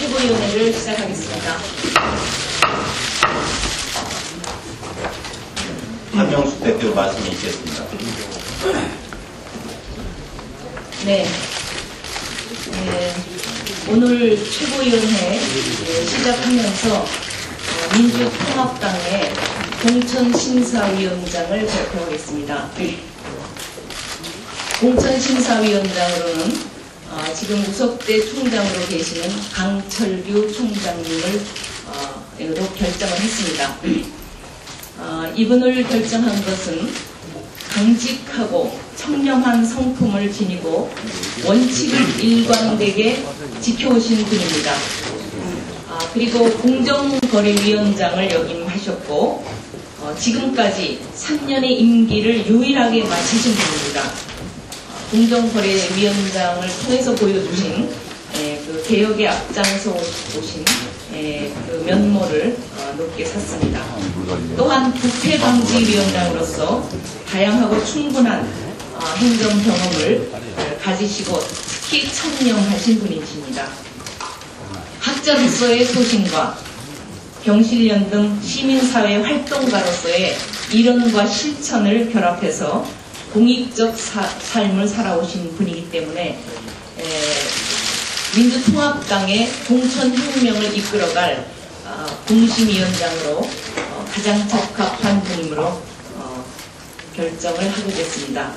최고위원회를 시작하겠습니다. 한명숙 대표 말씀이 있겠습니다. 네. 오늘 최고위원회 시작하면서 민주통합당의 공천심사위원장을 발표하겠습니다. 공천심사위원장으로는 지금 우석대 총장으로 계시는 강철규 총장님을 결정을 했습니다. 이분을 결정한 것은 강직하고 청렴한 성품을 지니고 원칙을 일관되게 지켜오신 분입니다. 그리고 공정거래위원장을 역임하셨고 지금까지 3년의 임기를 유일하게 마치신 분입니다. 공정거래위원장을 통해서 보여주신 그 개혁에 앞장서 오신 그 면모를 높게 샀습니다. 또한 부패방지위원장으로서 다양하고 충분한 행정 경험을 가지시고 특히 청렴하신 분이십니다. 학자로서의 소신과 경실련 등 시민사회 활동가로서의 이론과 실천을 결합해서 공익적 삶을 살아오신 분이기 때문에 민주통합당의 공천혁명을 이끌어갈 공심위원장으로 가장 적합한 분이므로 결정을 하게 됐습니다.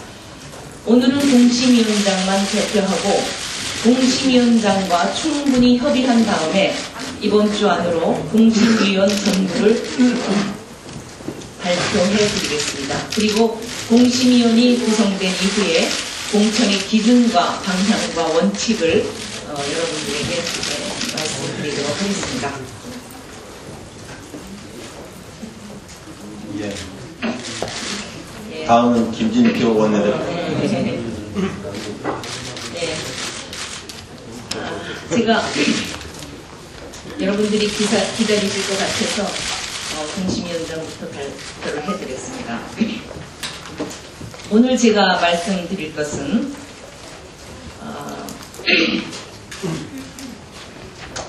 오늘은 공심위원장만 대표하고 공심위원장과 충분히 협의한 다음에 이번 주 안으로 공심위원 전부를 발표해 드리겠습니다. 그리고 공심위원이 구성된 이후에 공천의 기준과 방향과 원칙을 여러분들에게 말씀드리도록 하겠습니다. 예. 다음은 김진표 원내대표. 제가 여러분들이 기다리실 것 같아서 공심위원장부터 발표를 해드렸습니다. 오늘 제가 말씀드릴 것은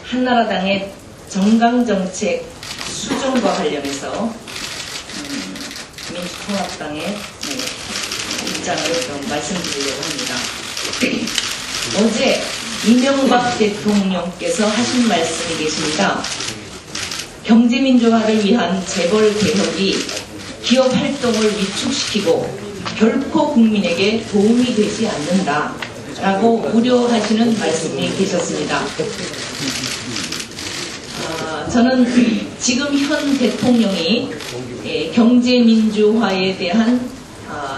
한나라당의 정강정책 수정과 관련해서 민주통합당의 입장을 좀 말씀드리려고 합니다. 어제 이명박 대통령께서 하신 말씀이 계십니다. 경제민주화를 위한 재벌개혁이 기업 활동을 위축시키고 결코 국민에게 도움이 되지 않는다라고 우려하시는 말씀이 계셨습니다. 저는 지금 현 대통령이 경제민주화에 대한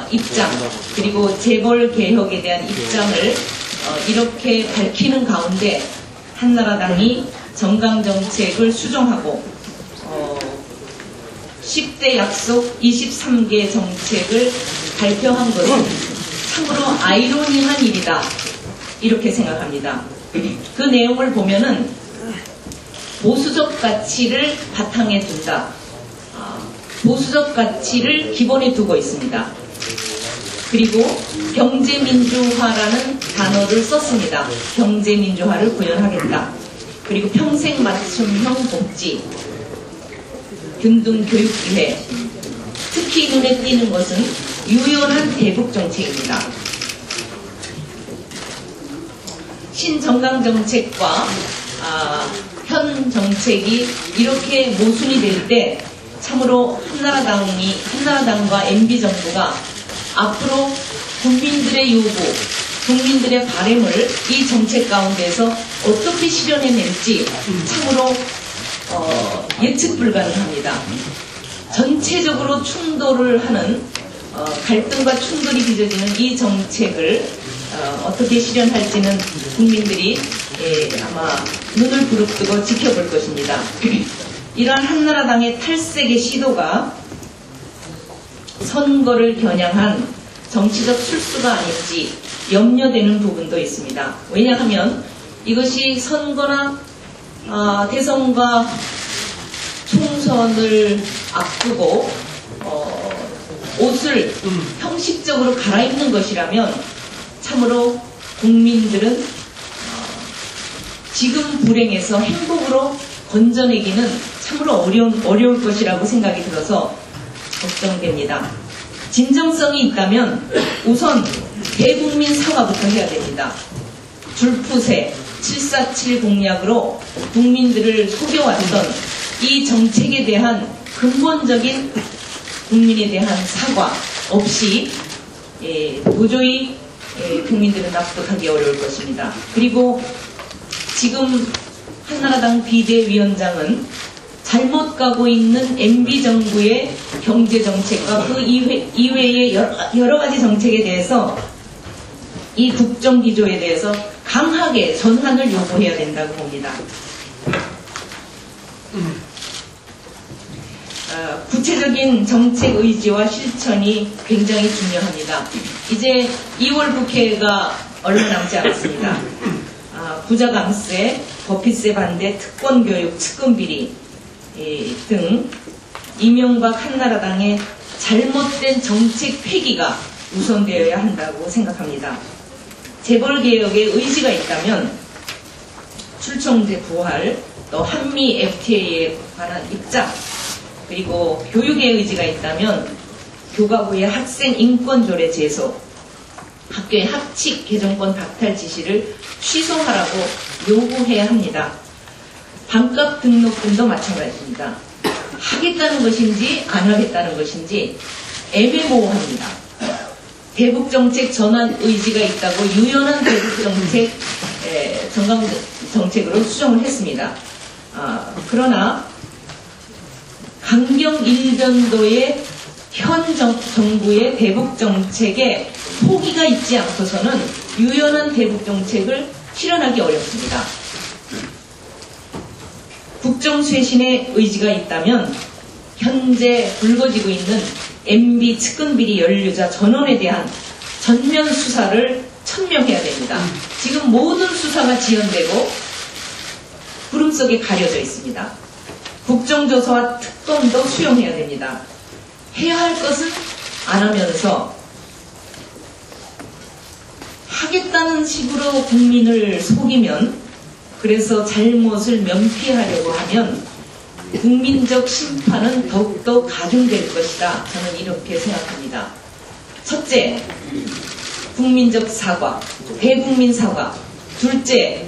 입장 그리고 재벌개혁에 대한 입장을 이렇게 밝히는 가운데 한나라당이 정강정책을 수정하고 10대 약속 23개 정책을 발표한 것은 참으로 아이러니한 일이다 이렇게 생각합니다. 그 내용을 보면은 보수적 가치를 바탕에 둔다. 보수적 가치를 기본에 두고 있습니다. 그리고 경제민주화라는 단어를 썼습니다. 경제민주화를 구현하겠다. 그리고 평생 맞춤형 복지, 균등교육기회, 특히 눈에 띄는 것은 유연한 대북정책입니다. 신정강정책과 현 정책이 이렇게 모순이 될 때 참으로 한나라당과 MB정부가 앞으로 국민들의 요구, 국민들의 바람을 이 정책 가운데서 어떻게 실현해낼지 참으로 예측 불가능합니다. 전체적으로 충돌을 하는 갈등과 충돌이 빚어지는 이 정책을 어떻게 실현할지는 국민들이 아마 눈을 부릅뜨고 지켜볼 것입니다. 이러한 한나라당의 탈색의 시도가 선거를 겨냥한 정치적 술수가 아닐지 염려되는 부분도 있습니다. 왜냐하면 이것이 선거나 대선과 총선을 앞두고 옷을 형식적으로 갈아입는 것이라면 참으로 국민들은 지금 불행에서 행복으로 건져내기는 참으로 어려울 것이라고 생각이 들어서 걱정됩니다. 진정성이 있다면 우선 대국민 사과부터 해야 됩니다. 줄푸세 747 공약으로 국민들을 속여왔던 이 정책에 대한 근본적인 국민에 대한 사과 없이 도저히 국민들은 납득하기 어려울 것입니다. 그리고 지금 한나라당 비대위원장은 잘못 가고 있는 MB정부의 경제정책과 그 이외의 여러 가지 정책에 대해서 이 국정기조에 대해서 강하게 전환을 요구해야 된다고 봅니다. 구체적인 정책 의지와 실천이 굉장히 중요합니다. 이제 2월 국회가 얼마 남지 않았습니다. 부자강세, 버핏세 반대, 특권교육, 측근비리 등 이명박 한나라당의 잘못된 정책 폐기가 우선되어야 한다고 생각합니다. 재벌개혁에 의지가 있다면 출처제 부활, 또 한미 FTA에 관한 입장, 그리고 교육에 의지가 있다면 교과부의 학생 인권조례 제소, 학교의 학칙 개정권 박탈 지시를 취소하라고 요구해야 합니다. 반값 등록금도 마찬가지입니다. 하겠다는 것인지 안 하겠다는 것인지 애매모호합니다. 대북정책 전환 의지가 있다고 유연한 대북정책 정책으로 수정을 했습니다. 그러나 강경 일변도의 현 정부의 대북정책에 포기가 있지 않고서는 유연한 대북정책을 실현하기 어렵습니다. 국정쇄신의 의지가 있다면 현재 불거지고 있는 MB 측근비리 연루자 전원에 대한 전면 수사를 천명해야 됩니다. 지금 모든 수사가 지연되고 구름 속에 가려져 있습니다. 국정조사와 특검도 수용해야 됩니다. 해야 할 것은 안 하면서 하겠다는 식으로 국민을 속이면, 그래서 잘못을 면피하려고 하면 국민적 심판은 더욱더 가중될 것이다. 저는 이렇게 생각합니다. 첫째, 국민적 사과, 대국민 사과. 둘째,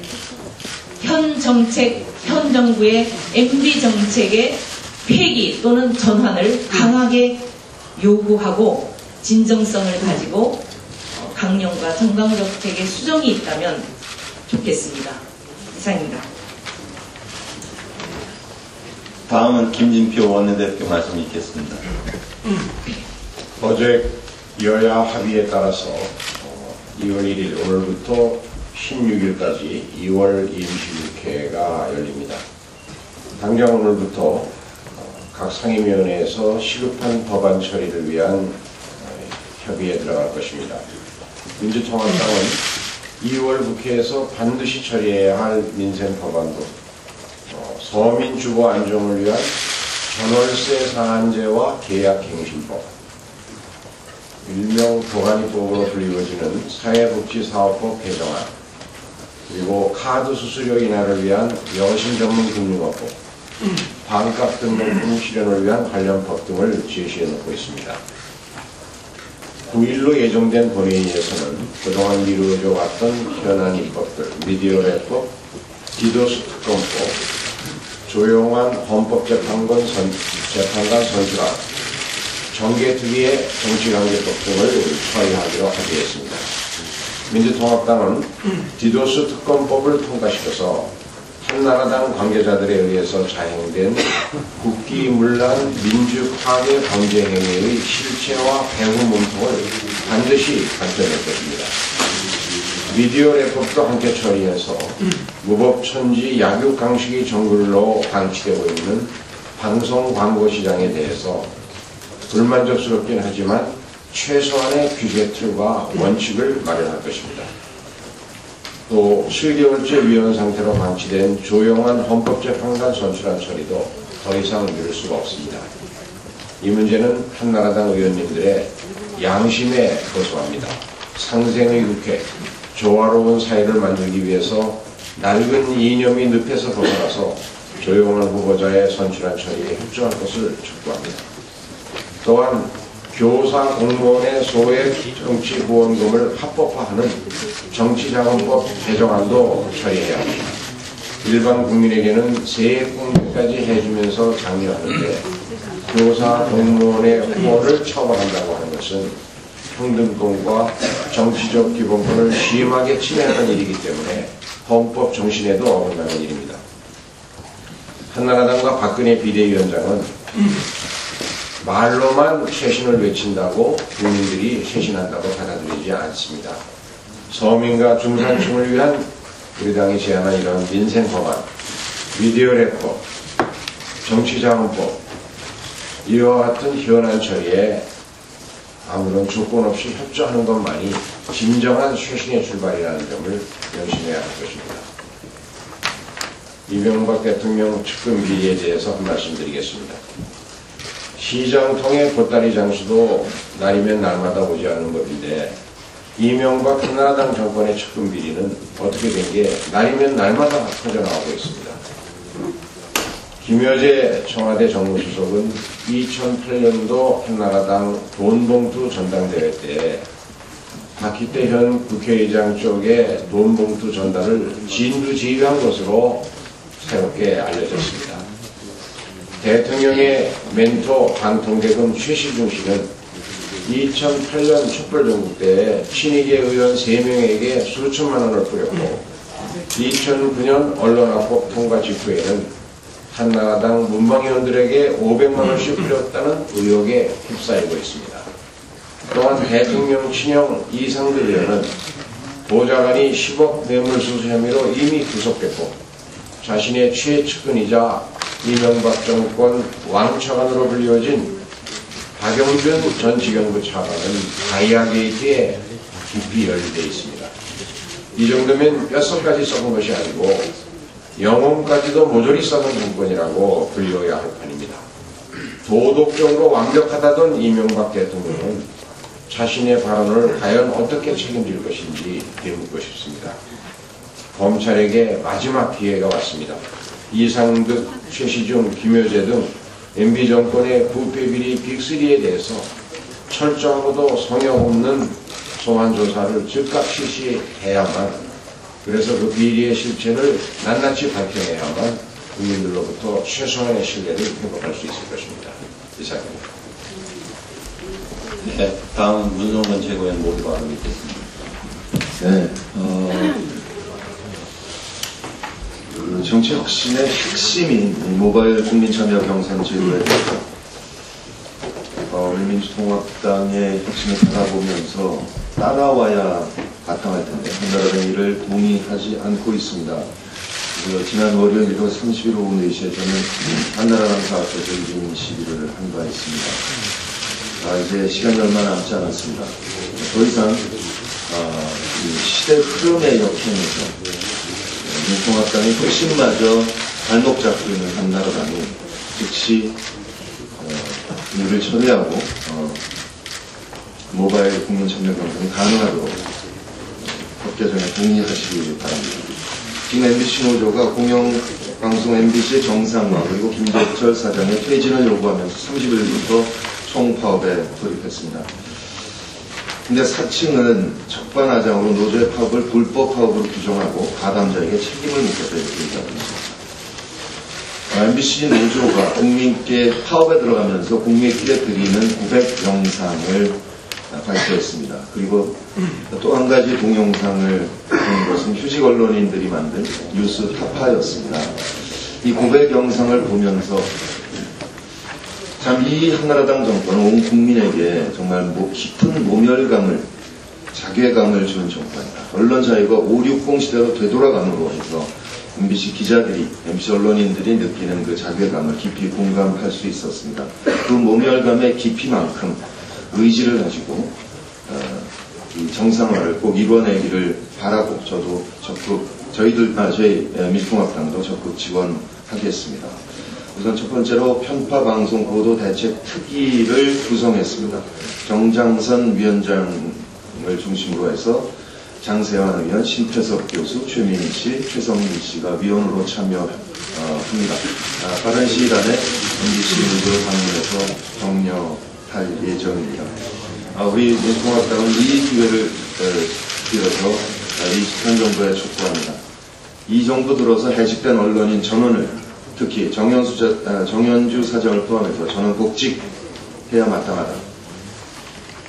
현 정부의 MB 정책의 폐기 또는 전환을 강하게 요구하고 진정성을 가지고 강령과 정강정책의 수정이 있다면 좋겠습니다. 이상입니다. 다음은 김진표 원내대표 말씀 있겠습니다. 어제 여야 합의에 따라서 2월 1일 오늘부터 16일까지 2월 임시국회가 열립니다. 당장 오늘부터 각 상임위원회에서 시급한 법안 처리를 위한 협의에 들어갈 것입니다. 민주통합당은 2월 국회에서 반드시 처리해야 할 민생 법안도 서민 주거 안정을 위한 전월세 상한제와 계약갱신법, 일명 도가니법으로 불리워지는 사회복지사업법 개정안, 그리고 카드 수수료 인하를 위한 여신 전문 금융업법, 반값 등록금 실현을 위한 관련 법 등을 제시해 놓고 있습니다. 9일로 예정된 본회의에서는 그동안 미루어져 왔던 현안 입법들, 미디어 랩법, 디도스 특검법, 조용한 헌법재판관 선출안, 정계특위의 정치관계법 등을 처리하기로 합의했습니다. 민주통합당은 디도스 특검법을 통과시켜서 한나라당 관계자들에 의해서 자행된 국기문란 민주파괴 범죄 행위의 실체와 배후 몸통을 반드시 밝혀낼 것입니다. 미디어 랩법도 함께 처리해서 무법천지 약육강식이 정글로 방치되고 있는 방송 광고 시장에 대해서 불만족스럽긴 하지만 최소한의 규제 틀과 원칙을 마련할 것입니다. 또 수의료월제 위헌 상태로 방치된 조용한 헌법재판관 선출안 처리도 더 이상 미룰 수가 없습니다. 이 문제는 한나라당 의원님들의 양심에 고소합니다. 상생의 국회, 조화로운 사회를 만들기 위해서 낡은 이념이 늪에서 벗어나서 조용한 후보자의 선출한 처리에 협조할 것을 촉구합니다. 또한 교사 공무원의 소액 정치 후원금을 합법화하는 정치자금법 개정안도 처리해야 합니다. 일반 국민에게는 세액공제까지 해주면서 장려하는데 교사 공무원의 후원을 처벌한다고 하는 것은 평등권과 정치적 기본권을 심하게 침해하는 일이기 때문에 헌법 정신에도 어긋나는 일입니다. 한나라당과 박근혜 비대위원장은 말로만 쇄신을 외친다고 국민들이 쇄신한다고 받아들이지 않습니다. 서민과 중산층을 위한 우리 당이 제안한 이런 민생 법안, 미디어 래퍼, 정치자금법 이와 같은 현안 처리에 아무런 조건 없이 협조하는 것만이 진정한 쇄신의 출발이라는 점을 명심해야 할 것입니다. 이명박 대통령 측근 비리에 대해서 한 말씀 드리겠습니다. 시장통의 보따리 장수도 날이면 날마다 오지 않는 법인데 이명박 한나라당 정권의 측근 비리는 어떻게 된 게 날이면 날마다 터져나오고 있습니다. 김여재 청와대 정무수석은 2008년도 한나라당 돈봉투 전당대회 때 박희태 현 국회의장 쪽에 돈봉투 전달을 진두지휘한 것으로 새롭게 알려졌습니다. 대통령의 멘토 방통대금 최시중 씨는 2008년 촛불전국 때 친이계 의원 3명에게 수천만 원을 뿌렸고 2009년 언론화법 통과 직후에는 한나라당 문방위원들에게 500만 원씩 뿌렸다는 의혹에 휩싸이고 있습니다. 또한 대통령 친형 이상득 의원은 보좌관이 10억 뇌물수수 혐의로 이미 구속됐고 자신의 최측근이자 이명박 정권 왕차관으로 불리워진 박영준 전 지경부 차관은 가이아게이트에 깊이 연루되어 있습니다. 이 정도면 뼛속까지 썩은 것이 아니고 영혼까지도 모조리 썩은 정권이라고 불려야 할 판입니다. 도덕적으로 완벽하다던 이명박 대통령은 자신의 발언을 과연 어떻게 책임질 것인지 되묻고 싶습니다. 검찰에게 마지막 기회가 왔습니다. 이상득, 최시중, 김여재 등 MB 정권의 부패비리 빅3에 대해서 철저하고도 성역 없는 소환조사를 즉각 실시해야만, 그래서 그 비리의 실체를 낱낱이 밝혀내야만 국민들로부터 최소한의 신뢰를 회복할 수 있을 것입니다. 이상입니다. 네, 다음은 문성근 최고위원 모두 발언드리겠습니다. 네, 그 정치 혁신의 핵심인 모바일 국민참여 경선 제도에 대해서 우리 민주통합당의 혁신을 바라보면서 따라와야 바탕할 텐데 한나라당 이를 동의하지 않고 있습니다. 지난 월요일 1월 30일 오후 4시에 저는 한나라당 사업에서 이중 시위를 한 바 있습니다. 이제 시간이 얼마 남지 않았습니다. 더 이상 시대 흐름에 역행해서 민주통합당의 혁신마저 발목 잡고 있는 한나라당이 즉시 이를 처리하고 모바일 국민참여 경선이 가능하도록 법 개정에 동의하시기 바랍니다. 지금 MBC 노조가 공영방송 MBC의 정상화 그리고 김덕철 사장의 퇴진을 요구하면서 30일부터 총파업에 돌입했습니다. 근데 사측은 적반하장으로 노조의 파업을 불법 파업으로 규정하고 가담자에게 책임을 묻겠다 이렇게 얘기하고 있습니다. MBC 노조가 국민께 파업에 들어가면서 국민께 드리는 고백 영상을 발표했습니다. 그리고 또 한 가지 동영상을 본 것은 휴직 언론인들이 만든 뉴스 타파였습니다. 이 고백 영상을 보면서 참 이 한나라당 정권은 온 국민에게 정말 깊은 모멸감을, 자괴감을 주는 정권이다. 언론 자유가 560 시대로 되돌아감으로 해서 MBC 기자들이, MBC 언론인들이 느끼는 그 자괴감을 깊이 공감할 수 있었습니다. 그 모멸감의 깊이만큼 의지를 가지고 이 정상화를 꼭 이뤄내기를 바라고 저도 적극, 저희 민주통합당도 적극 지원하겠습니다. 우선 첫 번째로 편파방송 보도대책특위를 구성했습니다. 정장선 위원장을 중심으로 해서 장세환 의원, 신태섭 교수, 최민희 씨, 최성민 씨가 위원으로 참여합니다. 빠른 시일 안에 MBC를 방문해서 격려할 예정입니다. 우리 민주통합당은 이 기회를 빌어서 이직한 정부에 촉구합니다. 이 정부 들어서 해직된 언론인 전원을 특히 정현주 사장을 포함해서 저는 복직해야 마땅하다.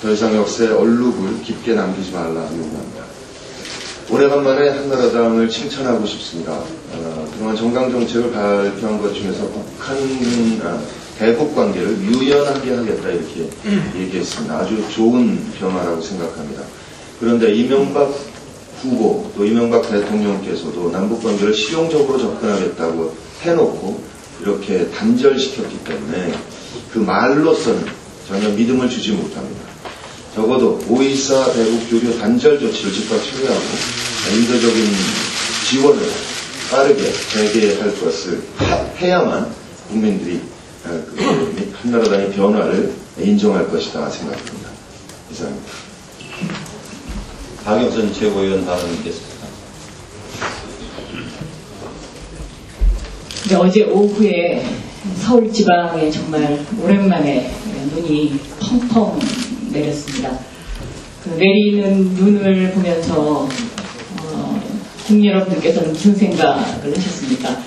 더 이상 역사의 얼룩을 깊게 남기지 말라 요구합니다. 오래간만에 한나라당을 칭찬하고 싶습니다. 그동안 정강정책을 발표한 것 중에서 대북 관계를 유연하게 하겠다 이렇게 얘기했습니다. 아주 좋은 변화라고 생각합니다. 그런데 이명박 후보 또 이명박 대통령께서도 남북 관계를 실용적으로 접근하겠다고 해놓고 이렇게 단절시켰기 때문에 그 말로서는 전혀 믿음을 주지 못합니다. 적어도 5.24 대북 교류 단절 조치를 즉각 처리하고 인도적인 지원을 빠르게 재개할 것을 해야만 국민들이 한나라당의 변화를 인정할 것이다 생각합니다. 이상입니다. 박영선 최고위원 발언이겠습니다. 네, 어제 오후에 서울 지방에 정말 오랜만에 눈이 펑펑 내렸습니다. 그 내리는 눈을 보면서 국민 여러분들께서는 무슨 생각을 하셨습니까?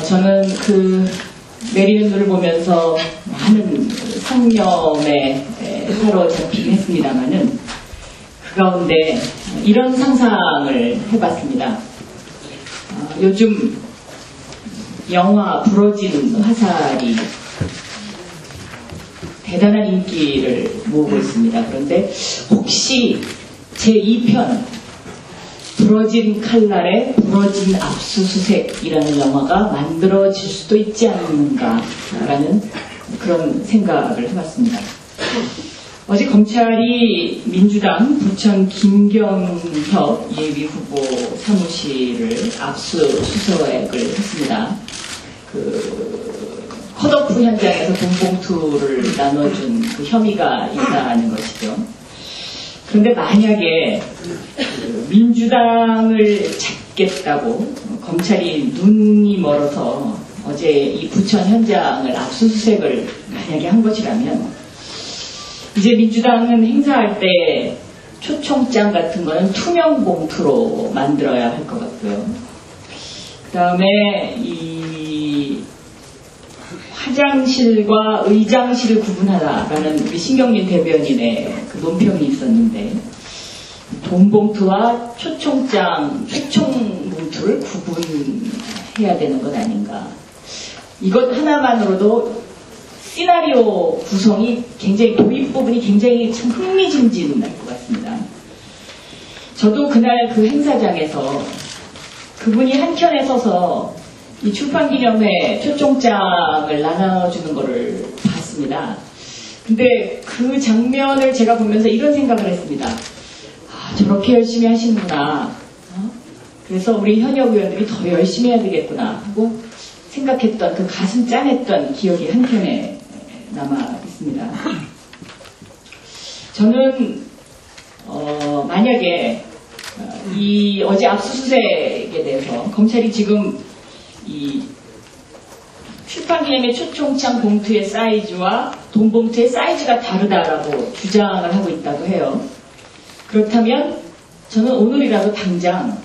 저는 그 내리는 눈을 보면서 많은 상념에 사로잡히긴 했습니다만은 그 가운데 이런 상상을 해봤습니다. 요즘 영화 부러진 화살이 대단한 인기를 모으고 있습니다. 그런데 혹시 제2편 부러진 칼날에 부러진 압수수색이라는 영화가 만들어질 수도 있지 않는가라는 그런 생각을 해봤습니다. 어제 검찰이 민주당 부천 김경협 예비후보 사무실을 압수수색을 했습니다. 컷오프 현장에서 돈봉투를 나눠준 그 혐의가 있다는 것이죠. 그런데 만약에 민주당을 잡겠다고 검찰이 눈이 멀어서 어제 이 부천 현장을 압수수색을 만약에 한 것이라면 이제 민주당은 행사할 때 초청장 같은 거는 투명 봉투로 만들어야 할 것 같고요. 그 다음에 이 화장실과 의장실을 구분하라라는 우리 신경민 대변인의 그 논평이 있었는데 돈봉투와 초청장, 초청봉투를 구분해야 되는 것 아닌가. 이것 하나만으로도 시나리오 구성이 굉장히 도입 부분이 굉장히 참 흥미진진할 것 같습니다. 저도 그날 그 행사장에서 그분이 한켠에 서서 이 출판기념회 초청장을 나눠주는 거를 봤습니다. 근데 그 장면을 제가 보면서 이런 생각을 했습니다. 저렇게 열심히 하시는구나. 그래서 우리 현역 의원들이 더 열심히 해야 되겠구나 하고 생각했던 그 가슴 짠했던 기억이 한켠에 남아 있습니다. 저는 만약에 이 어제 압수수색에 대해서 검찰이 지금 이 출판기념회 초청장 봉투의 사이즈와 돈봉투의 사이즈가 다르다라고 주장을 하고 있다고 해요. 그렇다면 저는 오늘이라도 당장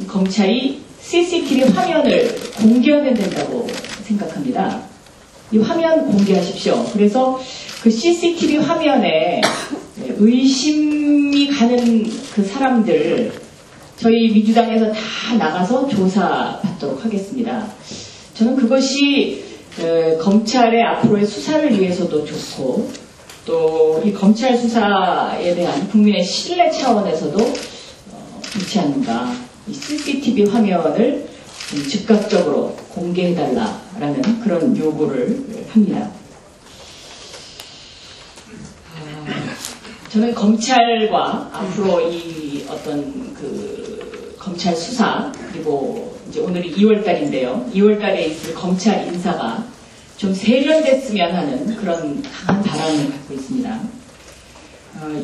검찰이 CCTV 화면을 공개하면 된다고 생각합니다. 이 화면 공개하십시오. 그래서 그 CCTV 화면에 의심이 가는 그 사람들 저희 민주당에서 다 나가서 조사받도록 하겠습니다. 저는 그것이 검찰의 앞으로의 수사를 위해서도 좋고 또 이 검찰 수사에 대한 국민의 신뢰 차원에서도 좋지 않는가. 이 CCTV 화면을 즉각적으로 공개해달라라는 그런 요구를 합니다. 저는 검찰과 앞으로 이 어떤 그 검찰 수사 그리고 이제 오늘이 2월달인데요. 2월달에 있을 검찰 인사가 좀 세련됐으면 하는 그런 강한 바람을 갖고 있습니다.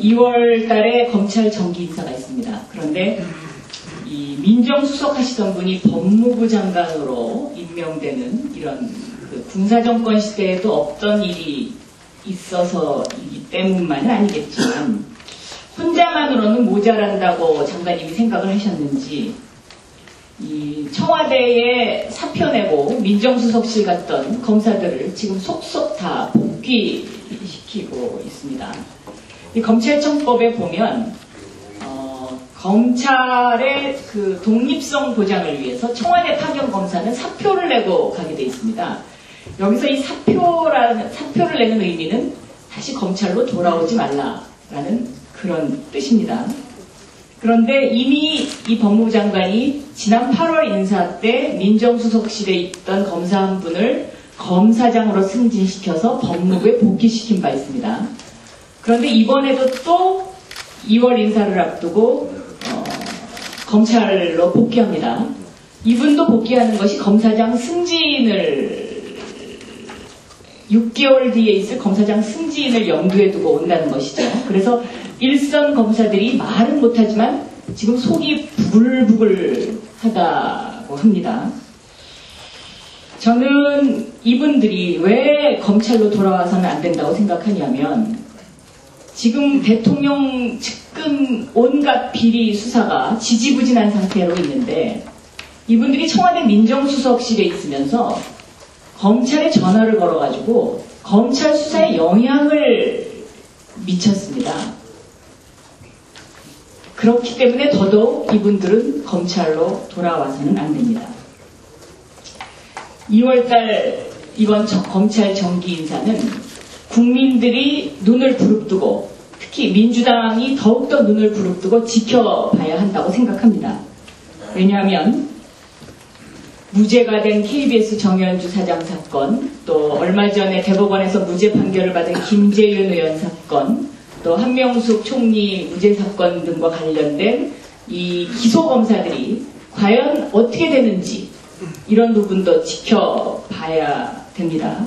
2월 달에 검찰 정기 인사가 있습니다. 그런데 이 민정수석 하시던 분이 법무부 장관으로 임명되는 이런 그 군사정권 시대에도 없던 일이 있어서이기 때문만은 아니겠지만 혼자만으로는 모자란다고 장관님이 생각을 하셨는지 이 청와대에 사표 내고 민정수석실 갔던 검사들을 지금 속속 다 복귀시키고 있습니다. 이 검찰청법에 보면 검찰의 그 독립성 보장을 위해서 청와대 파견 검사는 사표를 내고 가게 돼 있습니다. 여기서 이 사표를 내는 의미는 다시 검찰로 돌아오지 말라라는 그런 뜻입니다. 그런데 이미 이 법무부 장관이 지난 8월 인사 때 민정수석실에 있던 검사 한 분을 검사장으로 승진시켜서 법무부에 복귀시킨 바 있습니다. 그런데 이번에도 또 2월 인사를 앞두고 검찰로 복귀합니다. 이분도 복귀하는 것이 검사장 승진을 6개월 뒤에 있을 검사장 승진을 염두에 두고 온다는 것이죠. 그래서 일선 검사들이 말은 못하지만 지금 속이 부글부글하다고 합니다. 저는 이분들이 왜 검찰로 돌아와서는 안 된다고 생각하냐면 지금 대통령 측근 온갖 비리 수사가 지지부진한 상태로 있는데 이분들이 청와대 민정수석실에 있으면서 검찰에 전화를 걸어가지고 검찰 수사에 영향을 미쳤습니다. 그렇기 때문에 더더욱 이분들은 검찰로 돌아와서는 안 됩니다. 2월달 이번 검찰 정기 인사는 국민들이 눈을 부릅뜨고 특히 민주당이 더욱더 눈을 부릅뜨고 지켜봐야 한다고 생각합니다. 왜냐하면 무죄가 된 KBS 정현주 사장 사건, 또 얼마 전에 대법원에서 무죄 판결을 받은 김재윤 의원 사건, 또 한명숙 총리 무죄 사건 등과 관련된 이 기소검사들이 과연 어떻게 되는지 이런 부분도 지켜봐야 됩니다.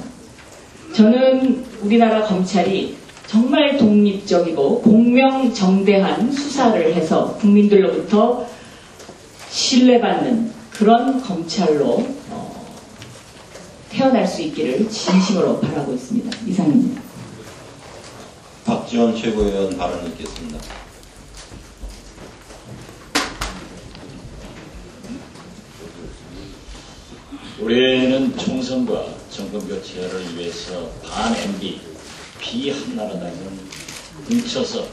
저는 우리나라 검찰이 정말 독립적이고 공명정대한 수사를 해서 국민들로부터 신뢰받는 그런 검찰로 태어날 수 있기를 진심으로 바라고 있습니다. 이상입니다. 박지원 최고위원 발언 듣겠습니다. 올해는 총선과 정권 교체를 위해서 반-MB, 비한나라당은 뭉쳐서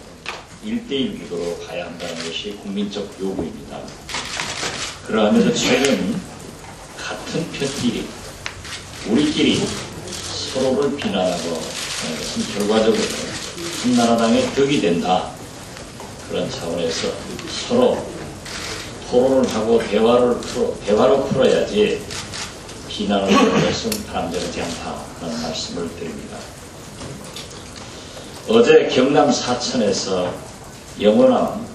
1대1 구도로 가야 한다는 것이 국민적 요구입니다. 그러하면서 최근 같은 편끼리 우리끼리 서로를 비난하고 하는 것은 결과적으로 한나라당의 덕이 된다. 그런 차원에서 서로 토론을 하고 대화로 풀어야지 비난을 하는 것은 바람직하지 않다는 말씀을 드립니다. 어제 경남 사천에서 영원함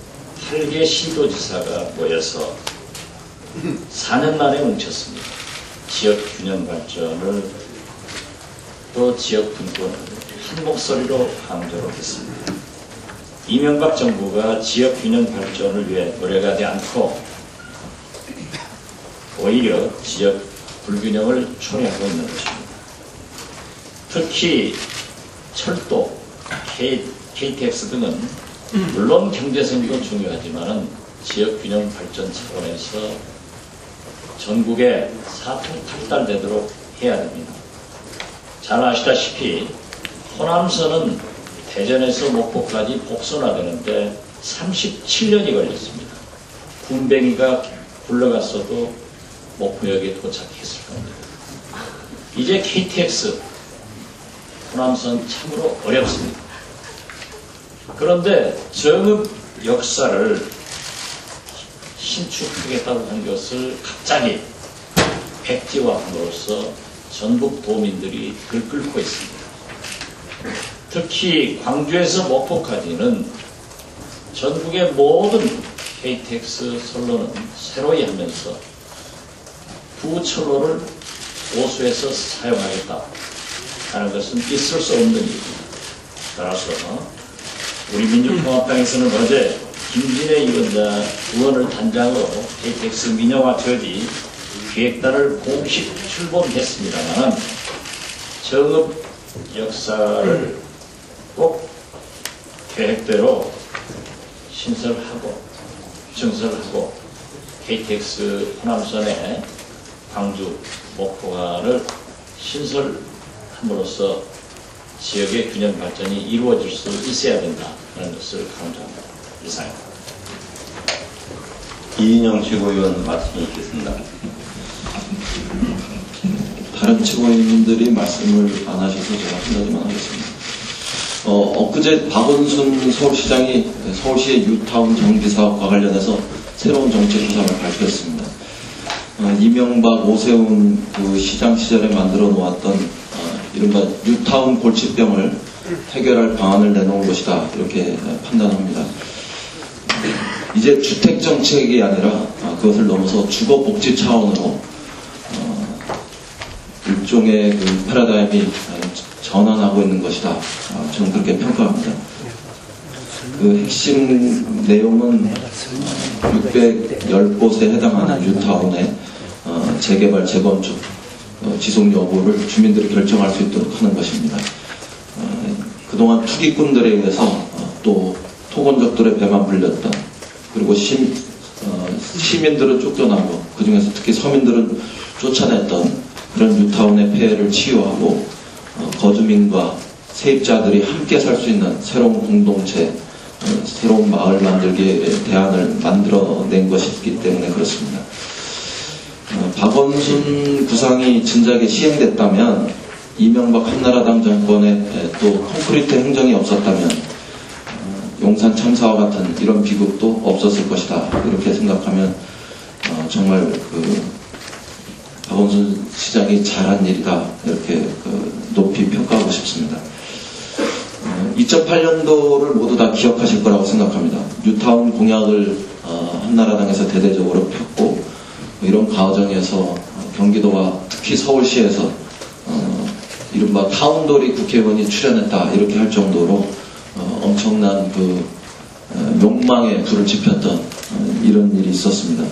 8개 시도지사가 모여서 4년 만에 뭉쳤습니다. 지역 균형 발전을 또 지역 분권을 한 목소리로 강조를 했습니다. 이명박 정부가 지역 균형 발전을 위해 노력하지 않고 오히려 지역 불균형을 초래하고 있는 것입니다. 특히 철도, KTX 등은 물론 경제성도 중요하지만 지역 균형 발전 차원에서 전국에 사통팔달되도록 해야 됩니다. 잘 아시다시피 호남선은 대전에서 목포까지 복선화되는데 37년이 걸렸습니다. 군뱅이가 굴러갔어도 목포역에 도착했을 겁니다. 이제 KTX 호남선 참으로 어렵습니다. 그런데 정읍 역사를 신축하겠다고 한 것을 갑자기 백지화함으로써 전북 도민들이 들끓고 있습니다. 특히 광주에서 목포까지는 전국의 모든 KTX 선로는 새로이 하면서 부철로를 보수해서 사용하겠다 하는 것은 있을 수 없는 일입니다. 따라서 우리 민주통합당에서는 어제 김진애 의원을 단장으로 KTX 민영화 저지 기획단을 공식 출범했습니다만 정읍 역사를 꼭 계획대로 신설하고 증설하고 KTX 호남선의 광주, 목포가를 신설함으로써 지역의 균형 발전이 이루어질 수 있어야 된다는 것을 강조합니다. 이상입니다. 이인영 최고위원 말씀을 듣겠습니다. 다른 최고위원님들이 말씀을 안 하셔서 제가 한마디만 하겠습니다. 엊그제 박원순 서울시장이 서울시의 뉴타운 정비사업과 관련해서 새로운 정책 구상을 발표했습니다. 이명박, 오세훈 그 시장 시절에 만들어 놓았던 이른바 뉴타운 골칫병을 해결할 방안을 내놓은 것이다, 이렇게 판단합니다. 이제 주택정책이 아니라 그것을 넘어서 주거복지 차원으로 일종의 그 패러다임이 전환하고 있는 것이다, 저는 그렇게 평가합니다. 그 핵심 내용은 610곳에 해당하는 뉴타운의 재개발, 재건축, 지속 여부를 주민들이 결정할 수 있도록 하는 것입니다. 그동안 투기꾼들에 의해서 또 토건적들의 배만 불렸던, 그리고 시민들은 쫓겨나고 그 중에서 특히 서민들은 쫓아냈던 그런 뉴타운의 폐해를 치유하고 거주민과 세입자들이 함께 살 수 있는 새로운 공동체, 새로운 마을 만들기의 대안을 만들어낸 것이기 때문에 그렇습니다. 박원순 구상이 진작에 시행됐다면, 이명박 한나라당 정권에 또 콘크리트 행정이 없었다면 용산 참사와 같은 이런 비극도 없었을 것이다, 이렇게 생각하면 정말 그 박원순 시장이 잘한 일이다, 이렇게 높이 평가하고 싶습니다. 2008년도를 모두 다 기억하실 거라고 생각합니다. 뉴타운 공약을 한나라당에서 대대적으로 폈고, 이런 과정에서 경기도와 특히 서울시에서 이른바 타운돌이 국회의원이 출연했다, 이렇게 할 정도로 엄청난 그 욕망에 불을 지폈던 이런 일이 있었습니다.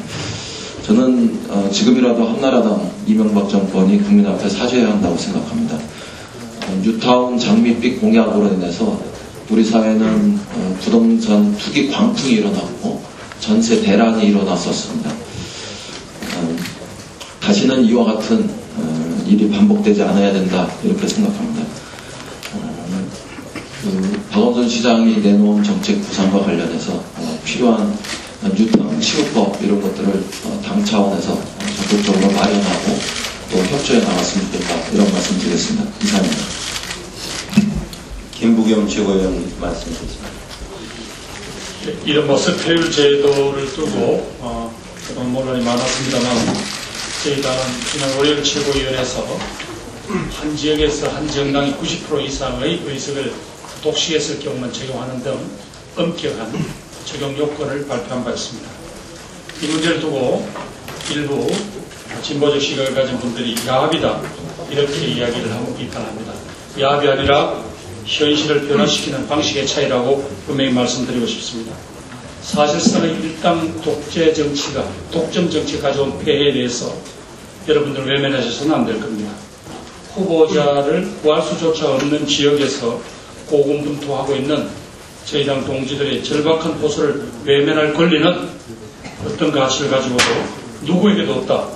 저는 지금이라도 한나라당 이명박 정권이 국민 앞에 사죄해야 한다고 생각합니다. 뉴타운 장밋빛 공약으로 인해서 우리 사회는 부동산 투기 광풍이 일어났고 전세 대란이 일어났었습니다. 다시는 이와 같은 일이 반복되지 않아야 된다, 이렇게 생각합니다. 박원순 시장이 내놓은 정책 구상과 관련해서 필요한 뉴타운 치유법, 이런 것들을 당 차원에서 적극적으로 마련하고 또 협조해 나갔으면 좋겠다, 이런 말씀 드리겠습니다. 이상입니다. 김부겸 최고위원 말씀 듣겠습니다. 이른바 스페일 제도를 두고 그동안 논란이 많았습니다만, 저희 당은 지난 월요일 최고위원회에서 한 지역에서 한 정당이 90% 이상의 의석을 독식했을 경우만 적용하는 등 엄격한 적용 요건을 발표한 바 있습니다. 이 문제를 두고 일부 진보적 시각을 가진 분들이 야합이다, 이렇게 이야기를 하고 비판합니다. 야합이 아니라 현실을 변화시키는 방식의 차이라고 분명히 말씀드리고 싶습니다. 사실상의 일당 독재 정치가, 독점 정치가 가져온 폐해에 대해서 여러분들 외면하셔서는 안 될 겁니다. 후보자를 구할 수조차 없는 지역에서 고군분투하고 있는 저희 당 동지들의 절박한 호소를 외면할 권리는 어떤 가치를 가지고도 누구에게도 없다.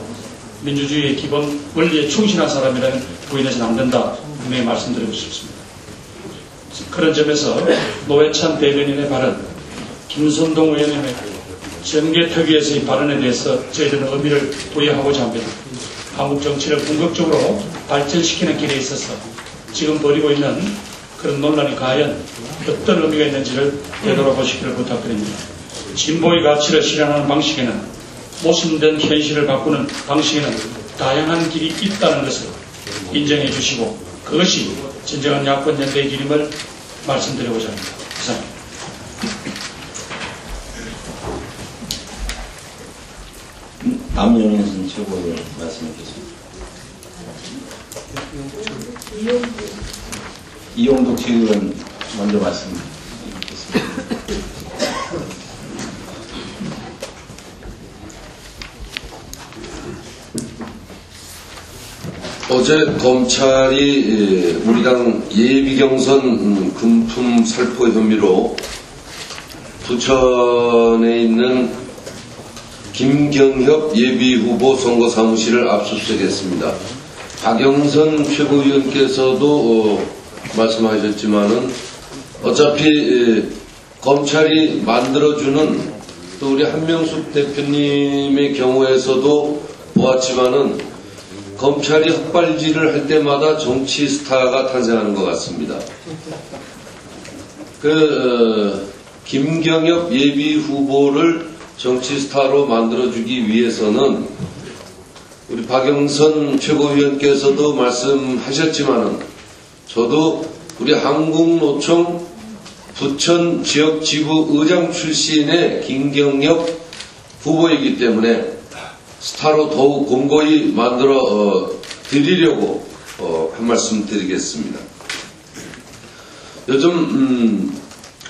민주주의의 기본 원리에 충실한 사람이라면 부인해서는 안 된다, 분명히 말씀드리고 싶습니다. 그런 점에서 노회찬 대변인의 발언, 김선동 의원님의 정계특위에서의 발언에 대해서 저희들은 의미를 부여하고자 합니다. 한국 정치를 궁극적으로 발전시키는 길에 있어서 지금 벌이고 있는 그런 논란이 과연 어떤 의미가 있는지를 되돌아보시기를 부탁드립니다. 진보의 가치를 실현하는 방식에는, 모순된 현실을 바꾸는 방식에는 다양한 길이 있다는 것을 인정해 주시고, 그것이 진정한 야권 연대의 길임을 말씀드리고자 합니다. 이상입니다. 남영현 최고위원 말씀 듣겠습니다. 이용덕 최고위원 먼저 말씀 듣겠습니다. 어제 검찰이 우리 당 예비경선 금품 살포 혐의로 부천에 있는 김경협 예비후보 선거사무실을 압수수색했습니다. 박영선 최고위원께서도 말씀하셨지만은 어차피 검찰이 만들어주는 또 우리 한명숙 대표님의 경우에서도 보았지만은 검찰이 헛발질을 할 때마다 정치 스타가 탄생하는 것 같습니다. 김경협 예비 후보를 정치 스타로 만들어주기 위해서는 우리 박영선 최고위원께서도 말씀하셨지만은 저도 우리 한국노총 부천 지역 지부 의장 출신의 김경협 후보이기 때문에 스타로 더욱 공고히 만들어 드리려고 한 말씀 드리겠습니다. 요즘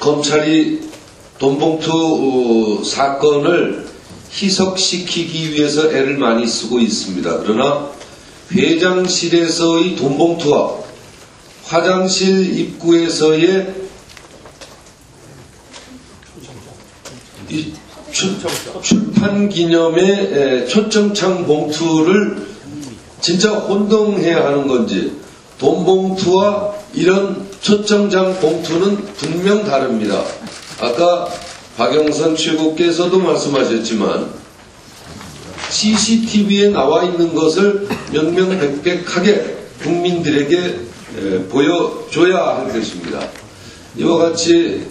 검찰이 돈봉투 사건을 희석시키기 위해서 애를 많이 쓰고 있습니다. 그러나 회장실에서의 돈봉투와 화장실 입구에서의 이 출판 기념의 초청장 봉투를 진짜 혼동해야 하는 건지, 돈 봉투와 이런 초청장 봉투는 분명 다릅니다. 아까 박영선 최고께서도 말씀하셨지만 CCTV에 나와 있는 것을 명명백백하게 국민들에게 보여줘야 할 것입니다. 이와 같이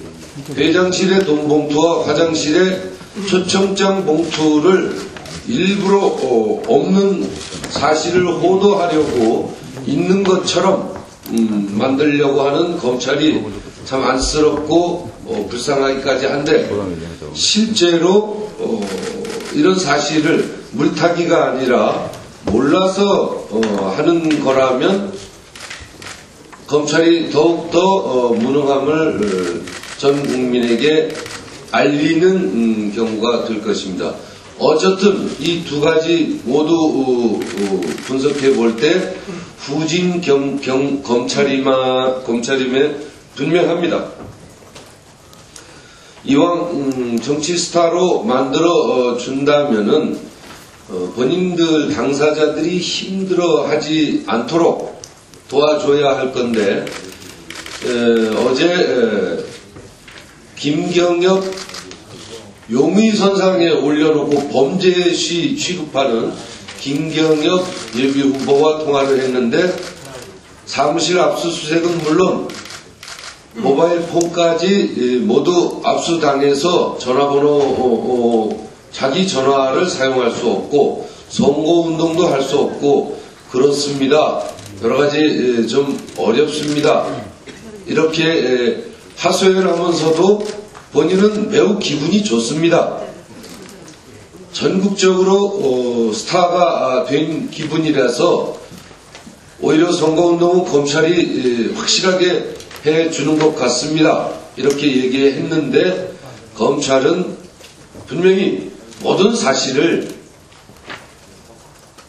회장실의 돈 봉투와 화장실의 초청장 봉투를 일부러 없는 사실을 호도하려고 있는 것처럼 만들려고 하는 검찰이 참 안쓰럽고 불쌍하기까지 한데, 실제로 이런 사실을 물타기가 아니라 몰라서 하는 거라면 검찰이 더욱더 무능함을 전 국민에게 알리는 경우가 될 것입니다. 어쨌든 이 두 가지 모두 분석해 볼 때 후진 검찰임에 분명합니다. 이왕 정치 스타로 만들어 준다면은 본인들 당사자들이 힘들어하지 않도록 도와줘야 할 건데, 어제 김경협 용의선상에 올려놓고 범죄시 취급하는 김경협 예비후보와 통화를 했는데, 사무실 압수수색은 물론 모바일 폰까지 모두 압수당해서 전화번호, 자기 전화를 사용할 수 없고 선거운동도 할 수 없고 그렇습니다. 여러가지 좀 어렵습니다. 이렇게 하소연을 하면서도 본인은 매우 기분이 좋습니다. 전국적으로 스타가 된 기분이라서 오히려 선거운동은 검찰이 확실하게 해주는 것 같습니다. 이렇게 얘기했는데, 검찰은 분명히 모든 사실을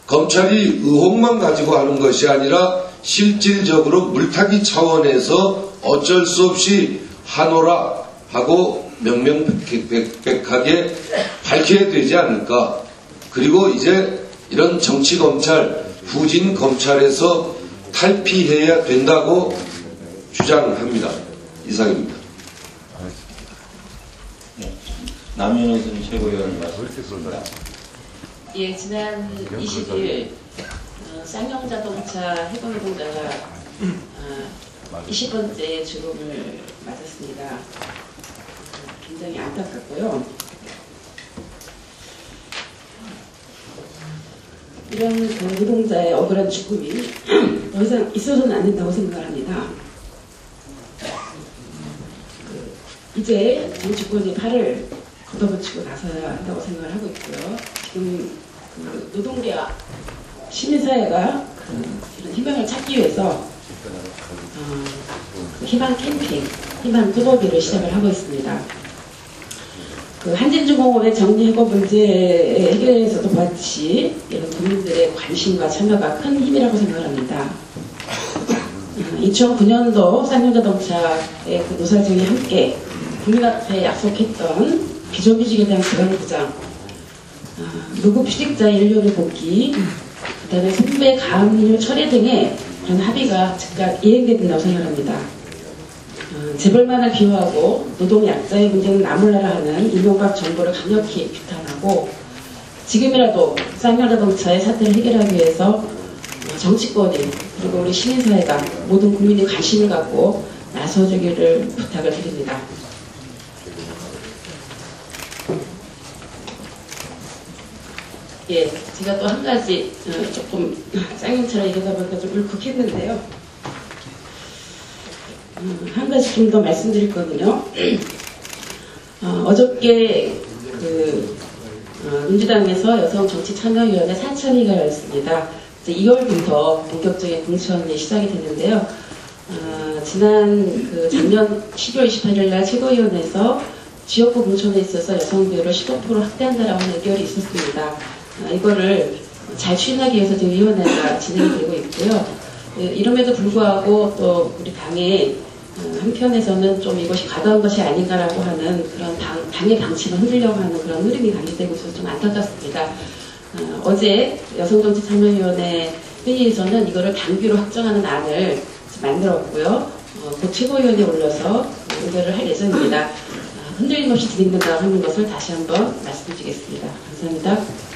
검찰이 의혹만 가지고 하는 것이 아니라 실질적으로 물타기 차원에서 어쩔 수 없이 하노라 하고 명명백백하게 밝혀야 되지 않을까. 그리고 이제 이런 정치검찰, 후진검찰에서 탈피해야 된다고 주장합니다. 이상입니다. 남윤희 최고위원 말씀드리겠습니다. 예, 지난 20일 쌍용자동차 해군노동자가 20번째 죽음을 맞았습니다. 굉장히 안타깝고요. 이런 노동자의 억울한 죽음이 더 이상 있어서는 안 된다고 생각합니다. 이제 정치권이 팔을 걷어붙이고 나서야 한다고 생각을 하고 있고요. 지금 노동계와 시민사회가 이런 희망을 찾기 위해서 희망 캠핑, 희망 뚜벅이를 시작을 하고 있습니다. 그 한진중공업의 정리해고 문제의 해결에서도 봤듯이 이런 국민들의 관심과 참여가 큰 힘이라고 생각합니다. 2009년도 쌍용자동차의 그 노사정이 함께 국민 앞에 약속했던 비정규직에 대한 기반부장, 무급 휴직자 인력의 복귀, 그다음에 선배 가압류 철회 등의 그런 합의가 즉각 이행돼야 된다고 생각합니다. 재벌만을 비호하고 노동 약자의 문제는 나몰라라 하는 이명박 정부를 강력히 비판하고 지금이라도 쌍용자동차의 사태를 해결하기 위해서 정치권이 그리고 우리 시민사회가 모든 국민이 관심을 갖고 나서주기를 부탁을 드립니다. 예, 제가 또 한 가지 조금 쌍용차를 얘기하다 보니까 좀 울컥했는데요. 한 가지 좀 더 말씀드릴 거군요. 어저께 민주당에서 여성정치참여위원회 사천위가 열렸습니다. 이제 2월부터 본격적인 공천이 시작이 됐는데요. 작년 12월 28일 날 최고위원회에서 지역구 공천에 있어서 여성 비율을 15% 확대한다라고 하는 의결이 있었습니다. 이거를 잘 추진하기 위해서 지금 위원회가 진행이 되고 있고요. 이름에도 불구하고 또 우리 당의 한편에서는 좀 이것이 과도한 것이 아닌가라고 하는 그런 당의 방침을 흔들려고 하는 그런 흐름이 감지되고 있어서 좀 안타깝습니다. 어제 여성정치참여위원회 회의에서는 이거를 당규로 확정하는 안을 만들었고요. 곧 최고위원회에 올려서 의결을 할 예정입니다. 흔들림 없이 진행된다고 하는 것을 다시 한번 말씀드리겠습니다. 감사합니다.